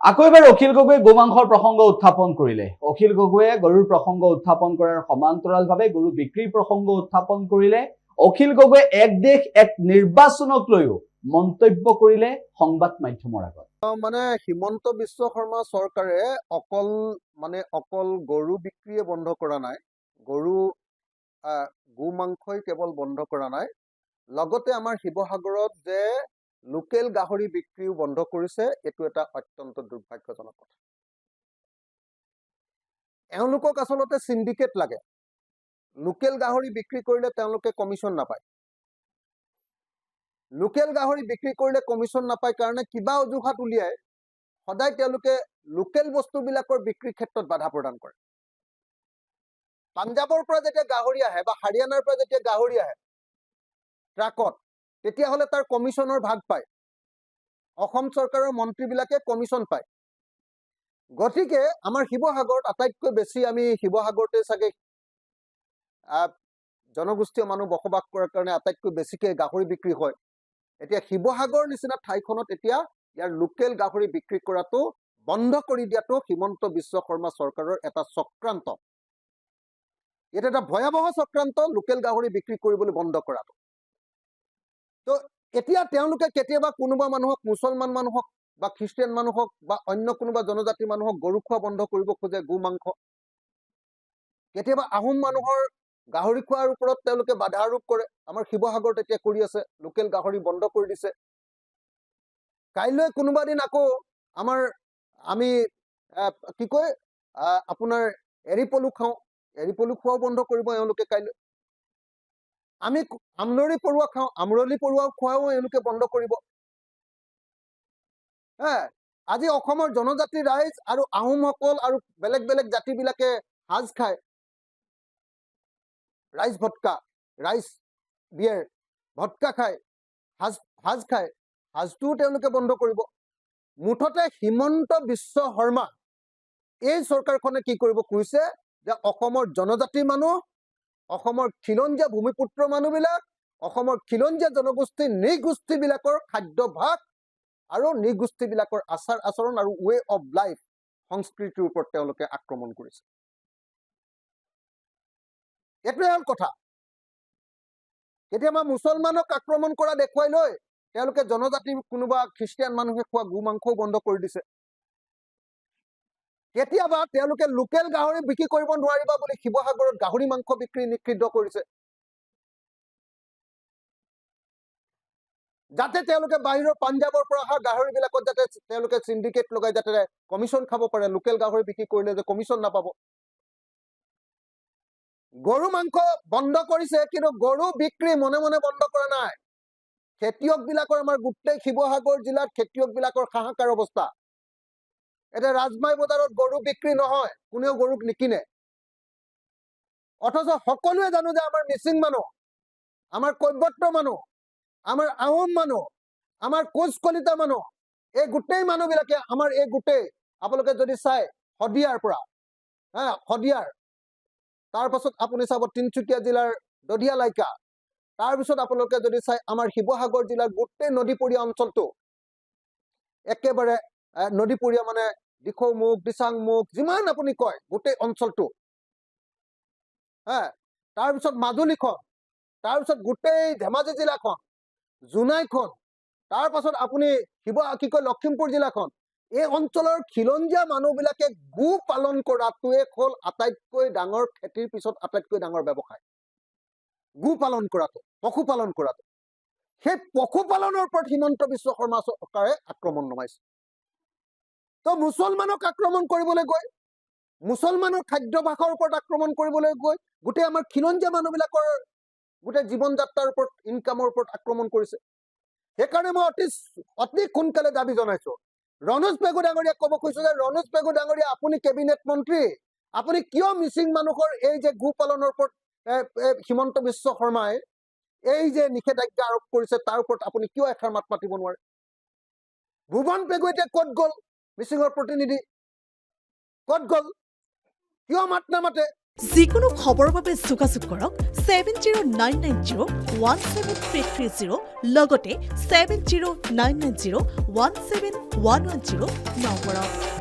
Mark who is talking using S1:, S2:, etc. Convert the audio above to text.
S1: আকৌ এবাৰ অখিল গগৈয়ে গোমাংসৰ প্ৰসংগ উত্থাপন কৰিলে। অখিল গগৈয়ে গৰুৰ প্ৰসংগ উত্থাপন কৰাৰ সমান্তৰালভাৱে গৰু বিক্ৰীৰ প্ৰসংগ উত্থাপন কৰিলে। অখিল গগৈয়ে এক দেশ এক নিৰ্বাচনক লৈও মন্তব্য কৰিলে সংবাদ মাধ্যমৰ আগত।
S2: মানে হিমন্ত বিশ্ব শৰ্মা চৰকাৰে অকল গৰু বিক্ৰীয়ে বন্ধ কৰা নাই, গোমাংসই কেৱল বন্ধ কৰা নাই, লগতে আমাৰ শিৱসাগৰত যে লোকেল গাহৰি বিক্ৰীও বন্ধ কৰিছে। এইটো এটা অত্যন্ত দুৰ্ভাগ্যজনক কথা। এওঁলোকক আচলতে সিন্ডিকেট লাগে। লোকেল গাহৰি বিক্ৰী কৰিলে তেওঁলোকে কমিশ্যন নাপায়। লোকেল গাহৰি বিক্ৰী কৰিলে কমিশ্যন নাপায় কাৰণে কিবা অজুহাত উলিয়াই সদায় তেওঁলোকে লোকেল বস্তুবিলাকৰ বিক্ৰীৰ ক্ষেত্ৰত বাধা প্ৰদান কৰে। পাঞ্জাবৰ পৰা যেতিয়া গাহৰি আহে বা হাৰিয়ানাৰ পৰা যেতিয়া গাহৰি আহে ট্ৰাকত, তেতিয়াহ'লে তাৰ কমিশ্যনৰ ভাগ পায়। অসম চৰকাৰৰ মন্ত্ৰীবিলাকে কমিশ্যন পায়। গতিকে আমাৰ শিৱসাগৰত আটাইতকৈ বেছি আমি শিৱসাগৰতে চাগে জনগোষ্ঠীয় মানুহ বসবাস কৰাৰ কাৰণে আটাইতকৈ বেছিকৈ গাহৰি বিক্ৰী হয়। এতিয়া শিৱসাগৰ নিচিনা ঠাইখনত এতিয়া ইয়াৰ লোকেল গাহৰি বিক্ৰী কৰাটো বন্ধ কৰি দিয়াটো হিমন্ত বিশ্ব শৰ্মা চৰকাৰৰ এটা চক্ৰান্ত। এটা এটা ভয়াৱহ চক্ৰান্ত, লোকেল গাহৰি বিক্ৰী কৰিবলৈ বন্ধ কৰাটো। তো এতিয়া তেওঁলোকে কেতিয়াবা কোনোবা মানুহক, মুছলমান মানুহক বা খ্ৰীষ্টিয়ান মানুহক বা অন্য কোনোবা জনজাতি মানুহক গৰু খোৱা বন্ধ কৰিব খোজে, গো মাংস। কেতিয়াবা আহোম মানুহৰ গাহৰি খোৱাৰ ওপৰত তেওঁলোকে বাধা আৰোপ কৰে। আমাৰ শিৱসাগৰত এতিয়া কৰি আছে, লোকেল গাহৰি বন্ধ কৰি দিছে। কাইলৈ কোনোবা দিন আকৌ আমি কি কয় আপোনাৰ এৰি পলু খাওঁ, এৰি পলু খোৱাও বন্ধ কৰিব এওঁলোকে কাইলৈ। আমি আমলৰি পৰুৱা খাওঁ, আমৰলি পৰুৱা খোৱাও এওঁলোকে বন্ধ কৰিব। আজি অসমৰ জনজাতি ৰাইজ আৰু আহোমসকল আৰু বেলেগ বেলেগ জাতিবিলাকে সাজ খায়, ৰাইজ ভটকা, ৰাইজ বিয়েৰ, ভটকা খায়, সাজ খায়, সাজটোও তেওঁলোকে বন্ধ কৰিব। মুঠতে হিমন্ত বিশ্ব শৰ্মা এই চৰকাৰখনে কি কৰিব খুজিছে যে অসমৰ জনজাতি মানুহ, অসমৰ খিলঞ্জীয়া ভূমিপুত্ৰ মানুহবিলাক, অসমৰ খিলঞ্জীয়া জনগোষ্ঠী নৃগোষ্ঠীবিলাকৰ খাদ্যভাস আৰু নৃগোষ্ঠীবিলাকৰ আচাৰ আচৰণ আৰু ৱে অফ লাইফ, সংস্কৃতিৰ ওপৰত তেওঁলোকে আক্ৰমণ কৰিছে। এইটোৱে হ'ল কথা। কেতিয়াবা মুছলমানক আক্ৰমণ কৰা দেখুৱাই লৈ তেওঁলোকে জনজাতি কোনোবা খ্ৰীষ্টিয়ান মানুহে খোৱা গো মাংসও বন্ধ কৰি দিছে। কেতিয়াবা তেওঁলোকে লোকেল গাহৰি বিক্ৰী কৰিব নোৱাৰিবা বুলি শিৱসাগৰত গাহৰি মাংস বিক্ৰী নিষিদ্ধ কৰিছে, যাতে তেওঁলোকে বাহিৰৰ পাঞ্জাবৰ পৰা অহা গাহৰিবিলাকত যাতে তেওঁলোকে সিন্ডিকেট লগাই যাতে কমিশ্যন খাব পাৰে। লোকেল গাহৰি বিক্ৰী কৰিলে যে কমিশ্যন নাপাব। গৰু মাংস বন্ধ কৰিছে, কিন্তু গৰু বিক্ৰী মনে মনে বন্ধ কৰা নাই। খেতিয়কবিলাকৰ, আমাৰ গোটেই শিৱসাগৰ জিলাত খেতিয়কবিলাকৰ হাহাকাৰ অৱস্থা। এতিয়া ৰাজমাই বজাৰত গৰু বিক্ৰী নহয়, কোনেও গৰুক নিকিনে। অথচ সকলোৱে জানো যে আমাৰ মিচিং মানুহ, আমাৰ কৈবৰ্ত মানুহ, আমাৰ আহোম মানুহ, আমাৰ কোচ কলিতা মানুহ, এই গোটেই মানুহবিলাকে আমাৰ এই গোটেই আপোনালোকে যদি চাই শদিয়াৰ পৰা শদিয়াৰ, তাৰপাছত আপুনি চাব তিনিচুকীয়া জিলাৰ দধিয়ালাইকা, তাৰপিছত আপোনালোকে যদি চাই আমাৰ শিৱসাগৰ জিলাৰ গোটেই নদীপৰীয়া অঞ্চলটো, একেবাৰে নদীপৰীয়া মানে দিখৌমুখ, দিচাংমুখ, যিমান আপুনি কয় গোটেই অঞ্চলটো, তাৰপিছত মাজুলীখন, তাৰপিছত গোটেই ধেমাজি জিলাখন, জোনাইখন, তাৰপাছত আপুনি লখিমপুৰ জিলাখন, এই অঞ্চলৰ খিলঞ্জীয়া মানুহবিলাকে গো পালন কৰাটোৱে হ'ল আটাইতকৈ ডাঙৰ খেতিৰ পিছত আটাইতকৈ ডাঙৰ ব্যৱসায়। গো পালন কৰাটো, পশুপালন কৰাটো, সেই পশুপালনৰ ওপৰত হিমন্ত বিশ্ব শৰ্মা চৰকাৰে আক্ৰমণ নমাইছে। তো মুছলমানক আক্ৰমণ কৰিবলৈ গৈ, মুছলমানৰ খাদ্যভাসৰ ওপৰত আক্ৰমণ কৰিবলৈ গৈ গোটেই আমাৰ খিলঞ্জীয়া মানুহবিলাকৰ গোটেই জীৱন যাত্ৰাৰ ওপৰত, ইনকামৰ ওপৰত আক্ৰমণ কৰিছে। সেইকাৰণে মই অতি সোনকালে দাবী জনাইছো, ৰণোজ পেগু ডাঙৰীয়াক ক'ব খুজিছো যে ৰণোজ পেগু ডাঙৰীয়া, আপুনি কেবিনেট মন্ত্ৰী, আপুনি কিয় মিচিং মানুহৰ এই যে গো পালনৰ ওপৰত হিমন্ত বিশ্ব শৰ্মাই এই যে নিষেধাজ্ঞা আৰোপ কৰিছে তাৰ ওপৰত আপুনি কিয় এষাৰ মাত মাতিব নোৱাৰে? ভুৱন পেগু এতিয়া ক'ত গ'ল? মিচিঙৰ প্ৰতিনিধি ক'ত গ'ল? কিয় মাত নামাতে?
S3: যিকোনো খবৰৰ বাবে যোগাযোগ কৰক 7099017330 লগতে 7099017110 নম্বৰত।